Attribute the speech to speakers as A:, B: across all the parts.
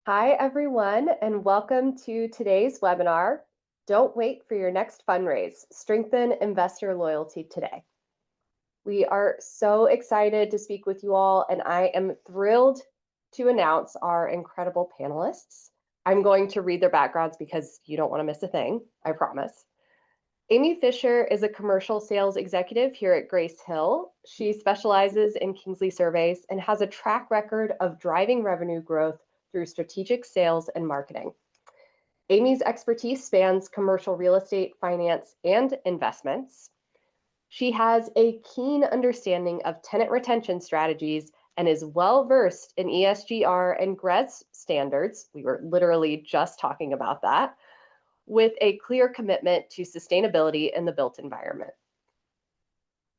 A: Hi, everyone, and welcome to today's webinar. Don't wait for your next fundraise. Strengthen investor loyalty today. We are so excited to speak with you all, and I am thrilled to announce our incredible panelists. I'm going to read their backgrounds because you don't want to miss a thing, I promise. Amy Fisher is a commercial sales executive here at Grace Hill. She specializes in Kingsley surveys and has a track record of driving revenue growth through strategic sales and marketing. Amy's expertise spans commercial real estate, finance, and investments. She has a keen understanding of tenant retention strategies and is well-versed in ESGR and GRESB standards. We were literally just talking about that, with a clear commitment to sustainability in the built environment.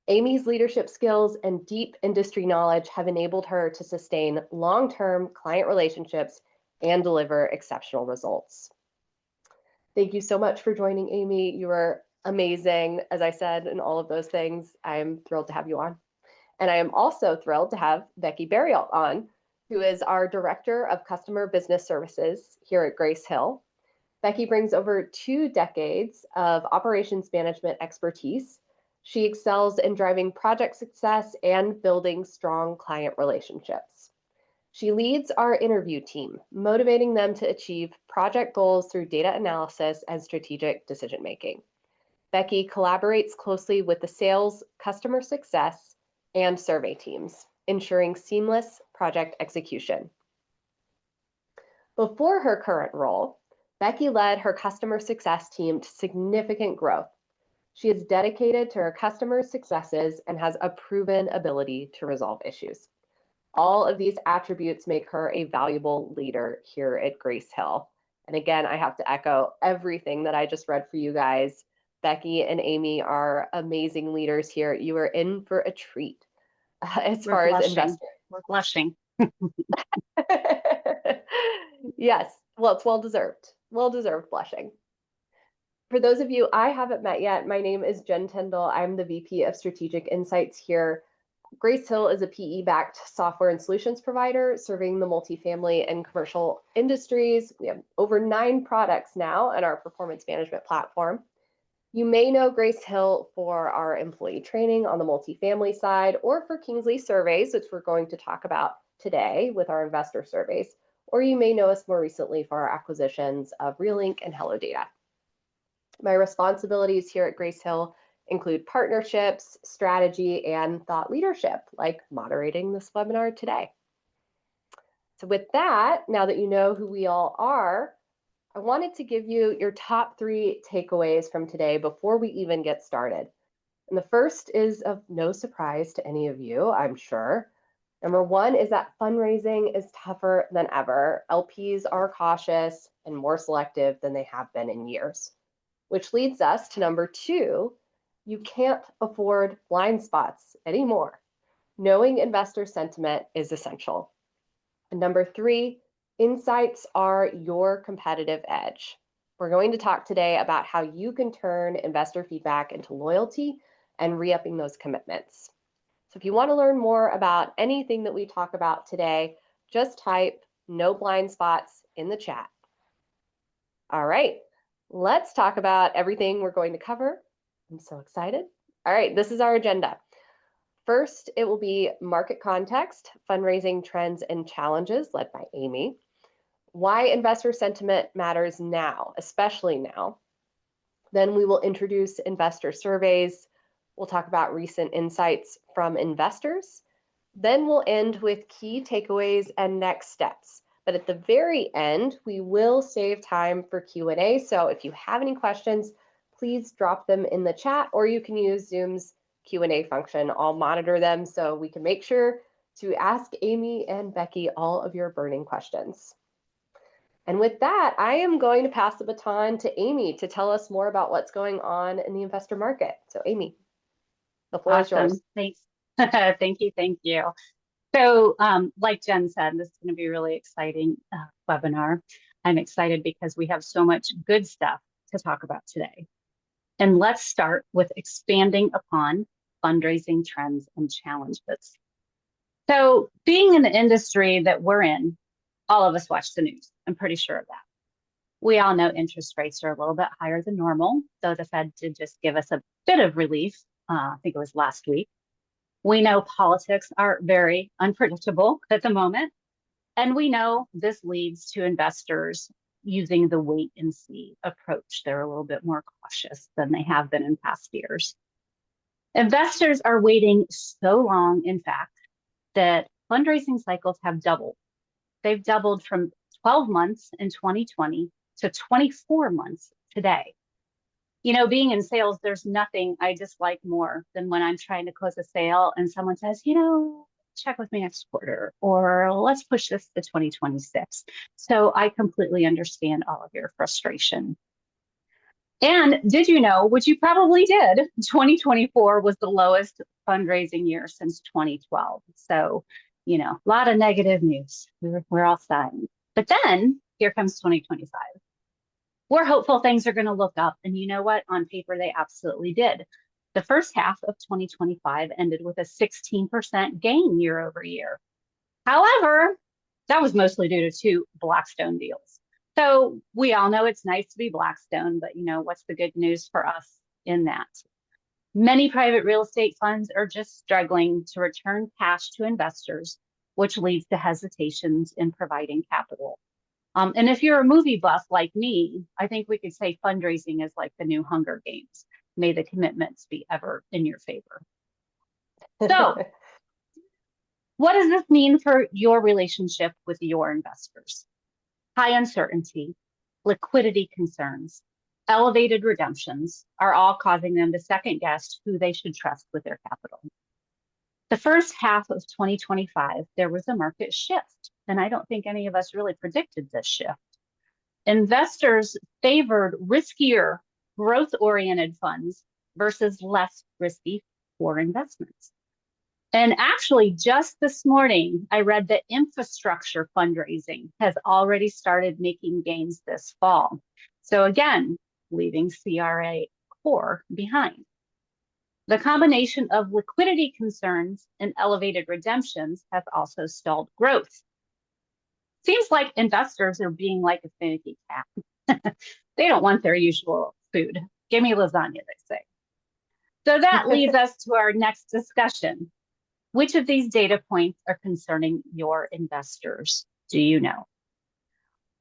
A: Amy's leadership skills and deep industry knowledge have enabled her to sustain long-term client relationships and deliver exceptional results. Thank you so much for joining, Amy. You are amazing, as I said, in all of those things. I'm thrilled to have you on. And I am also thrilled to have Becky Berrialt on, who is our Director of Customer Business Services here at Grace Hill. Becky brings over 2 decades of operations management expertise. She excels in driving project success and building strong client relationships. She leads our interview team, motivating them to achieve project goals through data analysis and strategic decision-making. Becky collaborates closely with the sales, customer success, and survey teams, ensuring seamless project execution. Before her current role, Becky led her customer success team to significant growth. She is dedicated to her customers' successes and has a proven ability to resolve issues. All of these attributes make her a valuable leader here at Grace Hill. And again, I have to echo everything that I just read for you guys. Becky and Amy are amazing leaders here. You are in for a treat as far as investors.
B: We're blushing.
A: Yes, well, it's well-deserved blushing. For those of you I haven't met yet, my name is Jen Tyndall. I'm the VP of Strategic Insights here. Grace Hill is a PE-backed software and solutions provider serving the multifamily and commercial industries. We have over 9 products now in our performance management platform. You may know Grace Hill for our employee training on the multifamily side, or for Kingsley surveys, which we're going to talk about today with our investor surveys, or you may know us more recently for our acquisitions of Relink and Hello Data. My responsibilities here at Grace Hill include partnerships, strategy, and thought leadership, like moderating this webinar today. So with that, now that you know who we all are, I wanted to give you your top 3 takeaways from today before we even get started. And the first is of no surprise to any of you, I'm sure. Number 1 is that fundraising is tougher than ever. LPs are cautious and more selective than they have been in years, which leads us to number 2. You can't afford blind spots anymore. Knowing investor sentiment is essential. And number 3, insights are your competitive edge. We're going to talk today about how you can turn investor feedback into loyalty and re-upping those commitments. So if you want to learn more about anything that we talk about today, just type "no blind spots" in the chat. All right, let's talk about everything we're going to cover. I'm so excited. All right, this is our agenda. First, it will be market context, fundraising trends and challenges, led by Amy. Why investor sentiment matters now, especially now. Then we will introduce investor surveys. We'll talk about recent insights from investors. Then we'll end with key takeaways and next steps. But at the very end, we will save time for Q&A. So if you have any questions, please drop them in the chat, or you can use Zoom's Q&A function. I'll monitor them so we can make sure to ask Amy and Becky all of your burning questions. And with that, I am going to pass the baton to Amy to tell us more about what's going on in the investor market. So Amy, the floor is yours.
B: Thanks. Thank you. So like Jen said, this is going to be a really exciting webinar. I'm excited because we have so much good stuff to talk about today. And let's start with expanding upon fundraising trends and challenges. So being in the industry that we're in, All of us watch the news. I'm pretty sure of that. We all know interest rates are a little bit higher than normal, though the Fed did just give us a bit of relief. I think it was last week. We know politics are very unpredictable at the moment. And we know this leads to investors using the wait and see approach. They're a little bit more cautious than they have been in past years. Investors are waiting so long, in fact, that fundraising cycles have doubled. They've doubled from 12 months in 2020 to 24 months today. You know, being in sales, there's nothing I dislike more than when I'm trying to close a sale and someone says, you know, check with me next quarter, or let's push this to 2026. So I completely understand all of your frustration. And did you know, which you probably did, 2024 was the lowest fundraising year since 2012. So, you know, a lot of negative news. We're all sighing. But then here comes 2025. We're hopeful things are going to look up. And you know what? On paper, they absolutely did. The first half of 2025 ended with a 16% gain year over year. However, that was mostly due to two Blackstone deals. So we all know it's nice to be Blackstone, but you know, what's the good news for us in that? Many private real estate funds are just struggling to return cash to investors, which leads to hesitations in providing capital. And if you're a movie buff like me, I think we could say fundraising is like the new Hunger Games. May the commitments be ever in your favor. So, what does this mean for your relationship with your investors? High uncertainty, liquidity concerns, elevated redemptions are all causing them to second guess who they should trust with their capital. The first half of 2025, there was a market shift, and I don't think any of us really predicted this shift. Investors favored riskier, growth-oriented funds versus less risky core investments. And actually, just this morning, I read that infrastructure fundraising has already started making gains this fall. So again, leaving CRA core behind. The combination of liquidity concerns and elevated redemptions has also stalled growth. Seems like investors are being like a finicky cat. They don't want their usual food. Give me lasagna, they say. So that leads us to our next discussion. Which of these data points are concerning your investors? Do you know?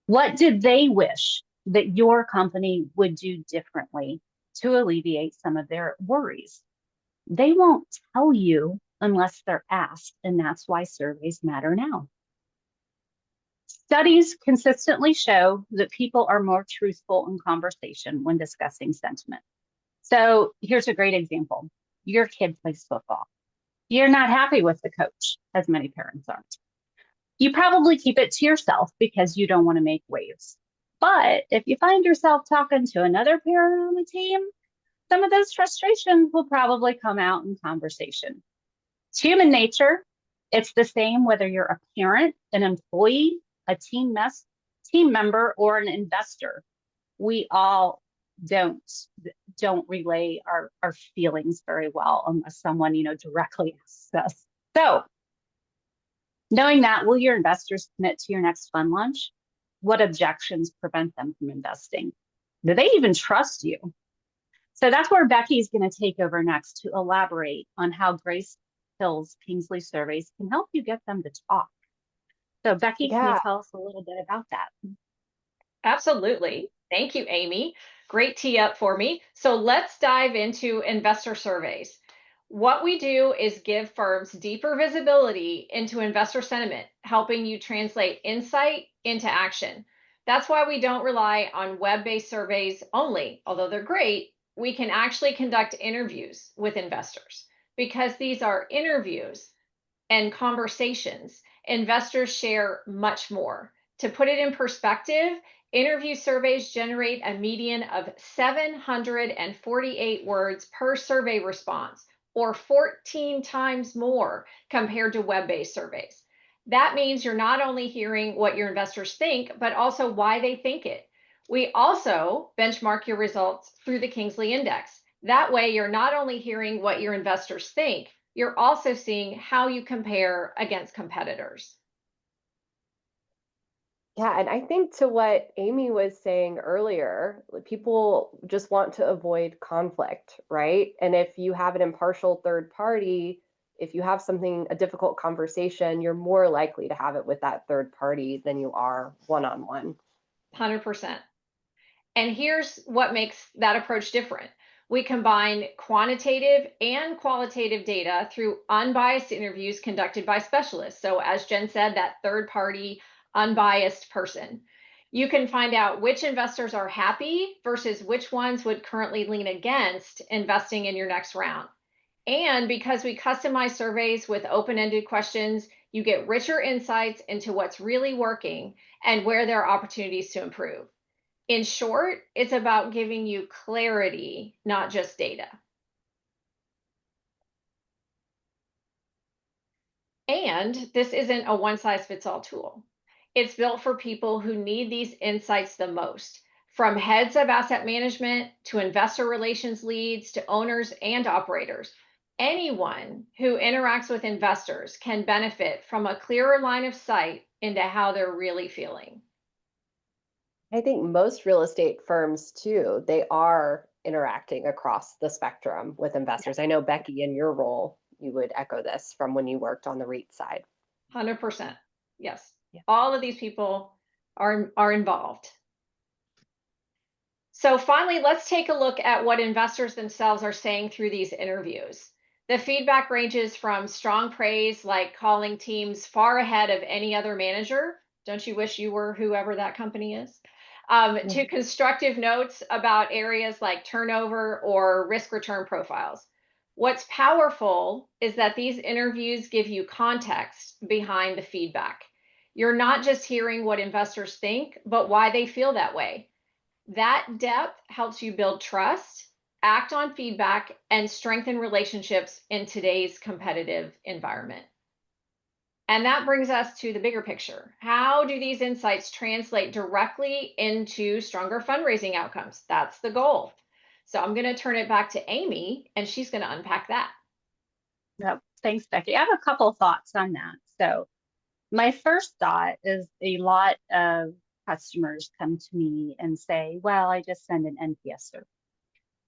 B: What did they wish that your company would do differently to alleviate some of their worries? They won't tell you unless they're asked, and that's why surveys matter now. Studies consistently show that people are more truthful in conversation when discussing sentiment. So here's a great example. Your kid plays football. You're not happy with the coach, as many parents aren't. You probably keep it to yourself because you don't want to make waves. But if you find yourself talking to another parent on the team, some of those frustrations will probably come out in conversation. It's human nature. It's the same whether you're a parent, an employee, a team member, or an investor. We all don't relay our feelings very well unless someone, directly asks us. So knowing that, will your investors commit to your next fund launch? What objections prevent them from investing? Do they even trust you? So that's where Becky's going to take over next to elaborate on how Grace Hill's Kingsley surveys can help you get them to talk. So Becky, can you tell us a little bit about that?
C: Absolutely. Thank you, Amy. Great tee up for me. So let's dive into investor surveys. What we do is give firms deeper visibility into investor sentiment, helping you translate insight into action. That's why we don't rely on web-based surveys only, although they're great. We can actually conduct interviews with investors because these are interviews and conversations. Investors share much more. To put it in perspective, interview surveys generate a median of 748 words per survey response, or 14 times more compared to web-based surveys. That means you're not only hearing what your investors think, but also why they think it. We also benchmark your results through the Kingsley Index. That way, you're not only hearing what your investors think, you're also seeing how you compare against competitors.
A: Yeah, and I think to what Amy was saying earlier, people just want to avoid conflict, right? And if you have an impartial third party, if you have something, a difficult conversation, you're more likely to have it with that third party than you are one-on-one.
C: 100%. And here's what makes that approach different. We combine quantitative and qualitative data through unbiased interviews conducted by specialists. So as Jen said, that third party, unbiased person. You can find out which investors are happy versus which ones would currently lean against investing in your next round. And because we customize surveys with open-ended questions, you get richer insights into what's really working and where there are opportunities to improve. In short, it's about giving you clarity, not just data. And this isn't a one-size-fits-all tool. It's built for people who need these insights the most, from heads of asset management to investor relations leads to owners and operators. Anyone who interacts with investors can benefit from a clearer line of sight into how they're really feeling.
A: I think most real estate firms too, they are interacting across the spectrum with investors. I know Becky, in your role, you would echo this from when you worked on the REIT side.
C: 100%. Yes.
A: Yeah.
C: All of these people are involved. So finally, let's take a look at what investors themselves are saying through these interviews. The feedback ranges from strong praise, like calling teams far ahead of any other manager. Don't you wish you were whoever that company is? To constructive notes about areas like turnover or risk return profiles. What's powerful is that these interviews give you context behind the feedback. You're not just hearing what investors think, but why they feel that way. That depth helps you build trust, act on feedback, and strengthen relationships in today's competitive environment. And that brings us to the bigger picture. How do these insights translate directly into stronger fundraising outcomes? That's the goal. So I'm going to turn it back to Amy, and she's going to unpack that.
B: Yep. Thanks, Becky. I have a couple of thoughts on that. So my first thought is a lot of customers come to me and say, well, I just send an NPS survey.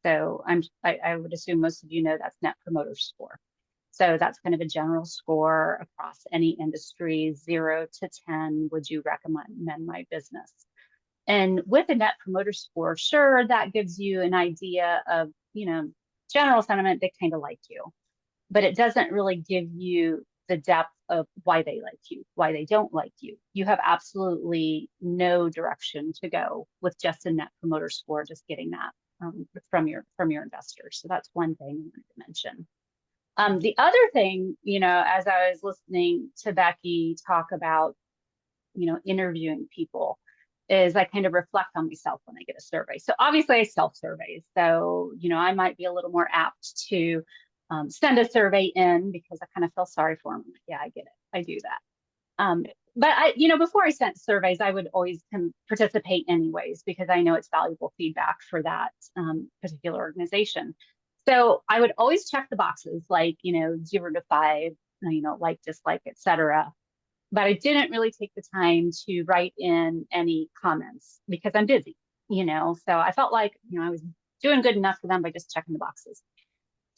B: So I would assume most of you know that's Net Promoter Score. So that's kind of a general score across any industry, 0 to 10. Would you recommend my business? And with a Net Promoter Score, sure, that gives you an idea of, general sentiment, they kind of like you, but it doesn't really give you the depth of why they like you, why they don't like you. You have absolutely no direction to go with just a Net Promoter Score, just getting that from your investors. So that's one thing I wanted to mention. The other thing, as I was listening to Becky talk about, interviewing people, is I kind of reflect on myself when I get a survey. So obviously I self-survey. So, I might be a little more apt to send a survey in because I kind of feel sorry for them. Yeah, I get it. I do that. But before I sent surveys, I would always participate anyways, because I know it's valuable feedback for that particular organization. So I would always check the boxes like, 0 to 5, like, dislike, etc. But I didn't really take the time to write in any comments because I'm busy, so I felt like, I was doing good enough for them by just checking the boxes.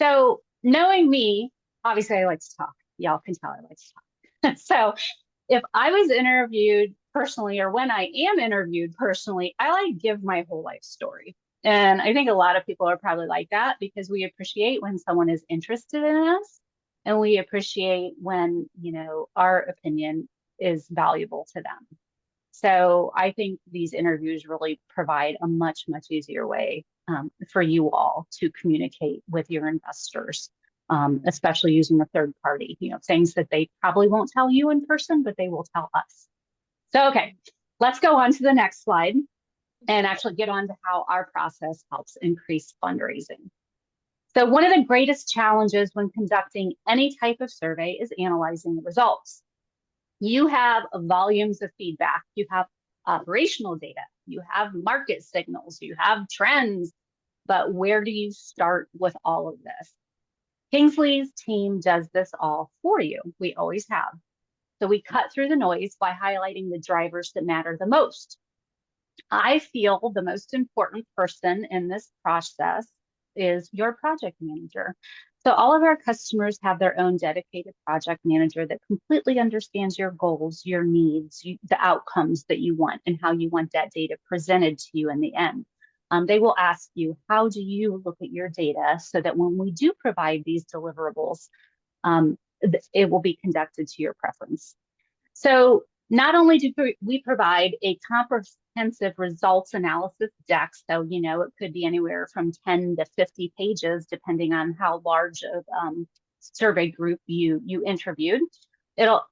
B: So knowing me, obviously I like to talk. Y'all can tell I like to talk. So if I was interviewed personally, or when I am interviewed personally, I like give my whole life story. And I think a lot of people are probably like that because we appreciate when someone is interested in us, and we appreciate when, our opinion is valuable to them. So I think these interviews really provide a much, much easier way for you all to communicate with your investors, especially using a third party, things that they probably won't tell you in person, but they will tell us. So, okay, let's go on to the next slide and actually get on to how our process helps increase fundraising. So one of the greatest challenges when conducting any type of survey is analyzing the results. You have volumes of feedback, you have operational data, you have market signals, you have trends, but where do you start with all of this? Kingsley's team does this all for you. We always have. So we cut through the noise by highlighting the drivers that matter the most. I feel the most important person in this process is your project manager. So all of our customers have their own dedicated project manager that completely understands your goals, your needs, the outcomes that you want, and how you want that data presented to you in the end. They will ask you, how do you look at your data so that when we do provide these deliverables, it will be conducted to your preference. So not only do we provide a comprehensive results analysis deck, so it could be anywhere from 10 to 50 pages, depending on how large of survey group you interviewed.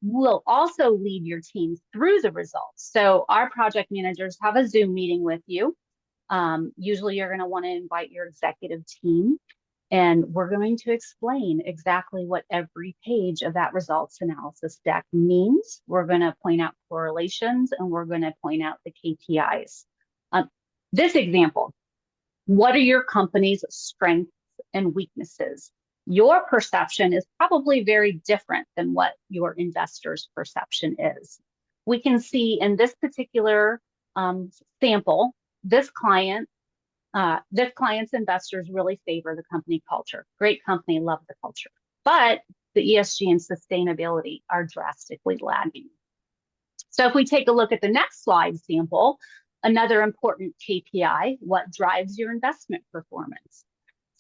B: Will also lead your team through the results. So our project managers have a Zoom meeting with you. Usually you're going to want to invite your executive team. And we're going to explain exactly what every page of that results analysis deck means. We're going to point out correlations, and we're going to point out the KPIs. This example, what are your company's strengths and weaknesses? Your perception is probably very different than what your investor's perception is. We can see in this particular sample, this client's investors really favor the company culture. Great company, love the culture. But the ESG and sustainability are drastically lagging. So if we take a look at the next slide sample, another important KPI, what drives your investment performance?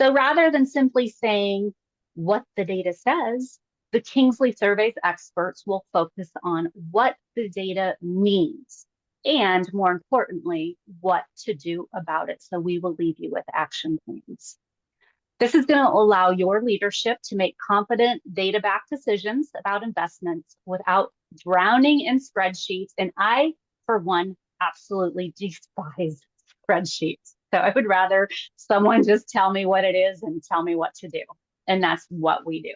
B: So rather than simply saying what the data says, the Kingsley Surveys experts will focus on what the data means, and more importantly, what to do about it. So we will leave you with action plans. This is going to allow your leadership to make confident data-backed decisions about investments without drowning in spreadsheets. And I, for one, absolutely despise spreadsheets. So I would rather someone just tell me what it is and tell me what to do. And that's what we do.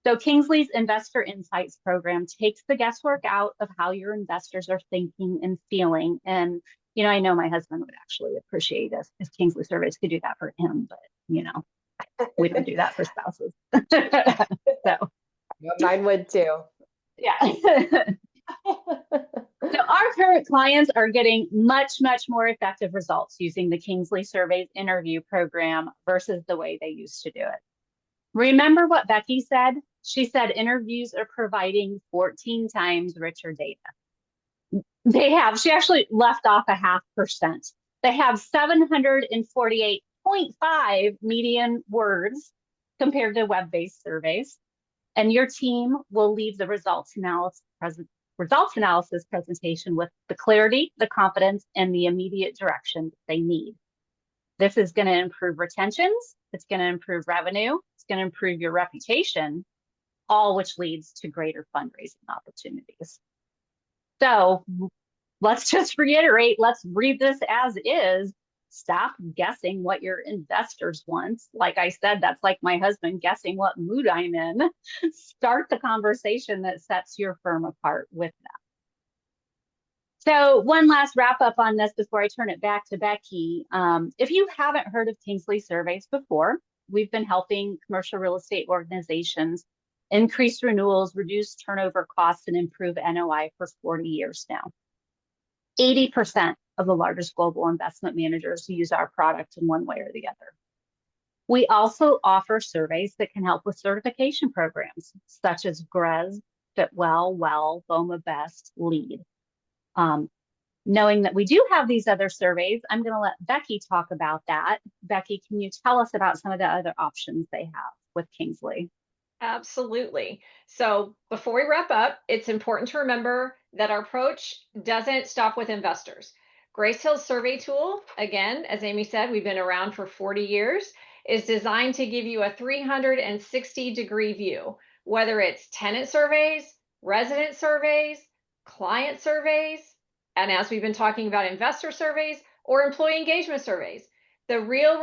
B: So Kingsley's Investor Insights program takes the guesswork out of how your investors are thinking and feeling. And, I know my husband would actually appreciate if Kingsley Surveys could do that for him, but, we don't do that for spouses. So
A: mine would too.
B: Yeah. So our current clients are getting much, much more effective results using the Kingsley Surveys interview program versus the way they used to do it. Remember what Becky said? She said interviews are providing 14 times richer data. She actually left off 0.5%. They have 748.5 median words compared to web-based surveys. And your team will leave the results analysis presentation with the clarity, the confidence, and the immediate direction they need. This is going to improve retentions. It's going to improve revenue. It's going to improve your reputation, all which leads to greater fundraising opportunities. So let's just reiterate, let's read this as is. Stop guessing what your investors want. Like I said, that's like my husband guessing what mood I'm in. Start the conversation that sets your firm apart with them. So one last wrap up on this before I turn it back to Becky. If you haven't heard of Kingsley Surveys before, we've been helping commercial real estate organizations increase renewals, reduce turnover costs, and improve NOI for 40 years now. 80% of the largest global investment managers use our product in one way or the other. We also offer surveys that can help with certification programs, such as GRES, Fitwell, BOMA Best, LEAD. Knowing that we do have these other surveys, I'm going to let Becky talk about that. Becky, can you tell us about some of the other options they have with Kingsley?
C: Absolutely. So before we wrap up, it's important to remember that our approach doesn't stop with investors. Grace Hill's survey tool, again, as Amy said, we've been around for 40 years, is designed to give you a 360-degree view, whether it's tenant surveys, resident surveys, client surveys, and as we've been talking about investor surveys or employee engagement surveys. The real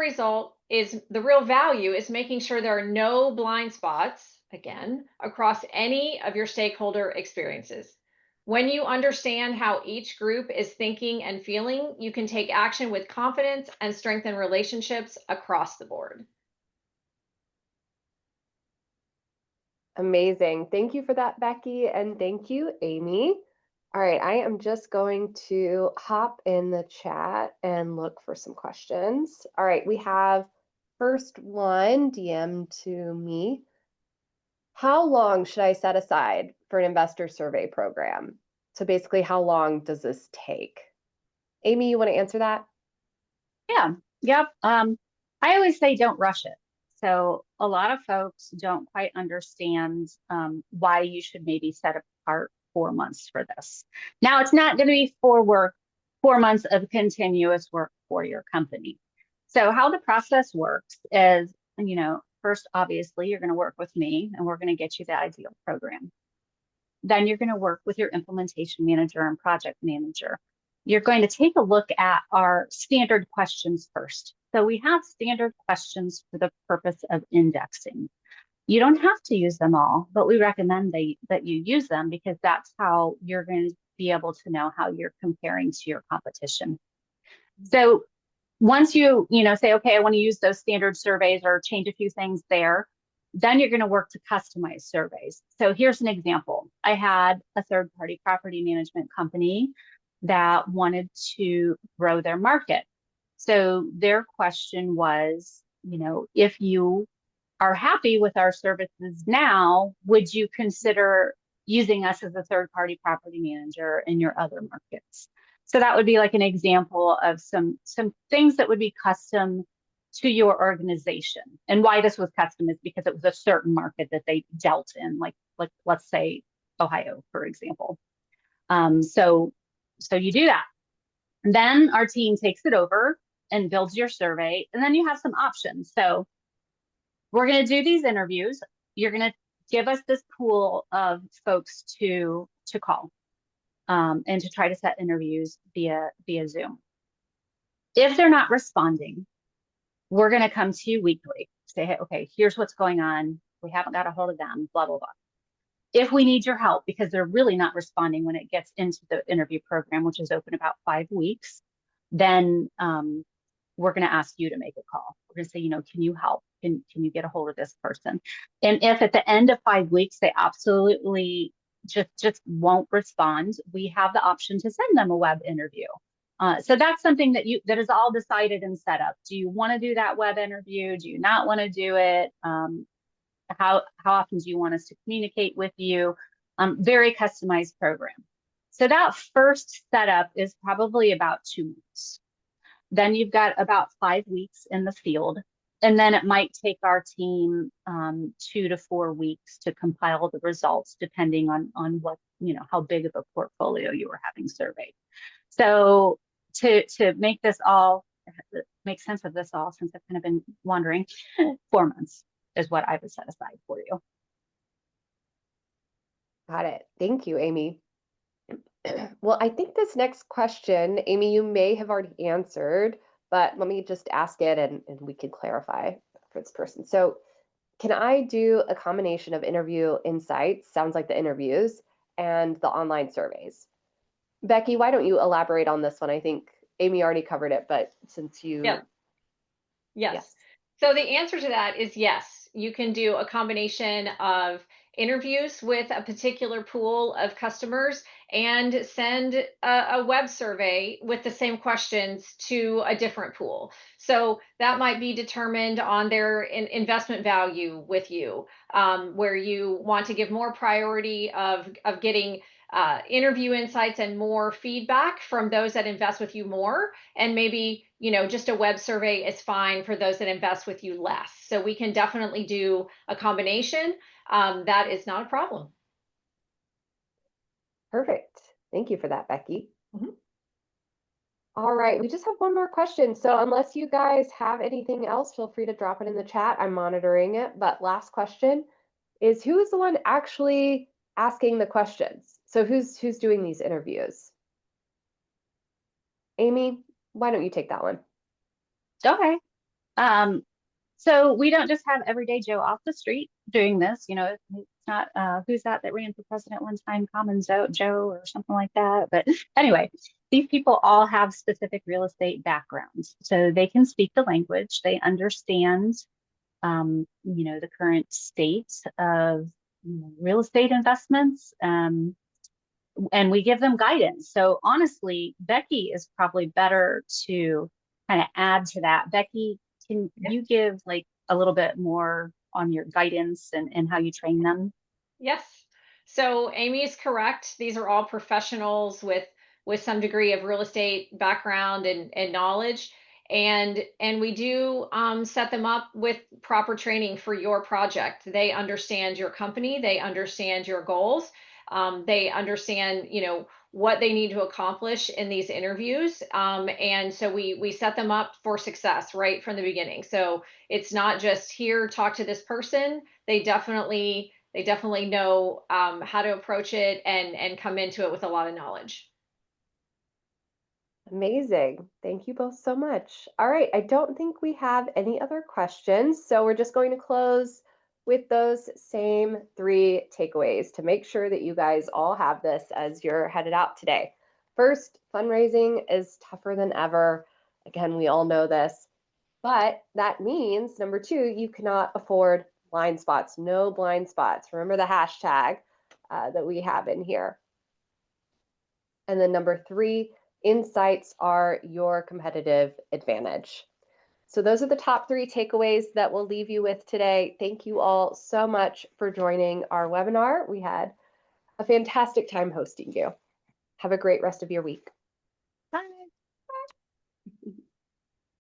C: value is making sure there are no blind spots, again, across any of your stakeholder experiences. When you understand how each group is thinking and feeling, you can take action with confidence and strengthen relationships across the board.
A: Amazing. Thank you for that, Becky, and thank you, Amy. All right, I am just going to hop in the chat and look for some questions. All right, we have first one DM to me. How long should I set aside for an investor survey program? So basically, how long does this take? Amy, you want to answer that?
B: Yeah, yep. I always say don't rush it. So a lot of folks don't quite understand why you should maybe set apart 4 months for this. Now, it's not going to be 4 months of continuous work for your company. So how the process works is, first, obviously, you're going to work with me and we're going to get you the ideal program. Then you're going to work with your implementation manager and project manager. You're going to take a look at our standard questions first. So we have standard questions for the purpose of indexing. You don't have to use them all, but we recommend that you use them because that's how you're going to be able to know how you're comparing to your competition. So once you say, okay, I want to use those standard surveys or change a few things there, then you're going to work to customize surveys. So here's an example. I had a third-party property management company that wanted to grow their market. So their question was, if you are happy with our services now, would you consider using us as a third-party property manager in your other markets? So that would be like an example of some things that would be custom to your organization. And why this was custom is because it was a certain market that they dealt in, like let's say Ohio, for example. So you do that. And then our team takes it over and builds your survey. And then you have some options. So we're going to do these interviews. You're going to give us this pool of folks to call and to try to set interviews via Zoom. If they're not responding, we're going to come to you weekly, say, hey, okay, here's what's going on. We haven't got a hold of them, blah, blah, blah. If we need your help, because they're really not responding when it gets into the interview program, which is open about 5 weeks, then we're going to ask you to make a call. We're going to say, can you help? Can you get a hold of this person? And if at the end of 5 weeks, they absolutely just won't respond, we have the option to send them a web interview. So that's something that is all decided and set up. Do you want to do that web interview? Do you not want to do it? How often do you want us to communicate with you? Very customized program. So that first setup is probably about 2 months. Then you've got about 5 weeks in the field. And then it might take our team 2 to 4 weeks to compile the results, depending on what, how big of a portfolio you were having surveyed. So to make sense of this all, since I've kind of been wandering, 4 months is what I would set aside for you.
A: Got it. Thank you, Amy. Well, I think this next question, Amy, you may have already answered, but let me just ask it and we can clarify for this person. So can I do a combination of interview insights, sounds like the interviews, and the online surveys? Becky, why don't you elaborate on this one? I think Amy already covered it, but since you...
C: Yeah. Yes. So the answer to that is yes. You can do a combination of interviews with a particular pool of customers and send a web survey with the same questions to a different pool. So that might be determined on their investment value with you, where you want to give more priority of getting interview insights and more feedback from those that invest with you more. And maybe, just a web survey is fine for those that invest with you less. So we can definitely do a combination. That is not a problem.
A: Perfect. Thank you for that, Becky. All right, we just have one more question. So unless you guys have anything else, feel free to drop it in the chat. I'm monitoring it. But last question is, who is the one actually asking the questions? So who's doing these interviews? Amy, why don't you take that one?
B: Okay. So we don't just have everyday Joe off the street doing this. It's not who's that ran for president one time, Common Joe or something like that. But anyway, these people all have specific real estate backgrounds, so they can speak the language. They understand, the current state of real estate investments, and we give them guidance. So honestly, Becky is probably better to kind of add to that. Becky, can you give like a little bit more on your guidance and how you train them?
C: Yes. So Amy is correct. These are all professionals with some degree of real estate background and knowledge. And we do set them up with proper training for your project. They understand your company, they understand your goals, they understand, you know, what they need to accomplish in these interviews. And so we set them up for success right from the beginning. So it's not just here, talk to this person. They definitely know how to approach it and come into it with a lot of knowledge.
A: Amazing. Thank you both so much. All right, I don't think we have any other questions, so we're just going to close with those same 3 takeaways to make sure that you guys all have this as you're headed out today. First, fundraising is tougher than ever. Again, we all know this, but that means number 2, you cannot afford blind spots. No blind spots. Remember the hashtag that we have in here. And then number 3, insights are your competitive advantage. So those are the top 3 takeaways that we'll leave you with today. Thank you all so much for joining our webinar. We had a fantastic time hosting you. Have a great rest of your week.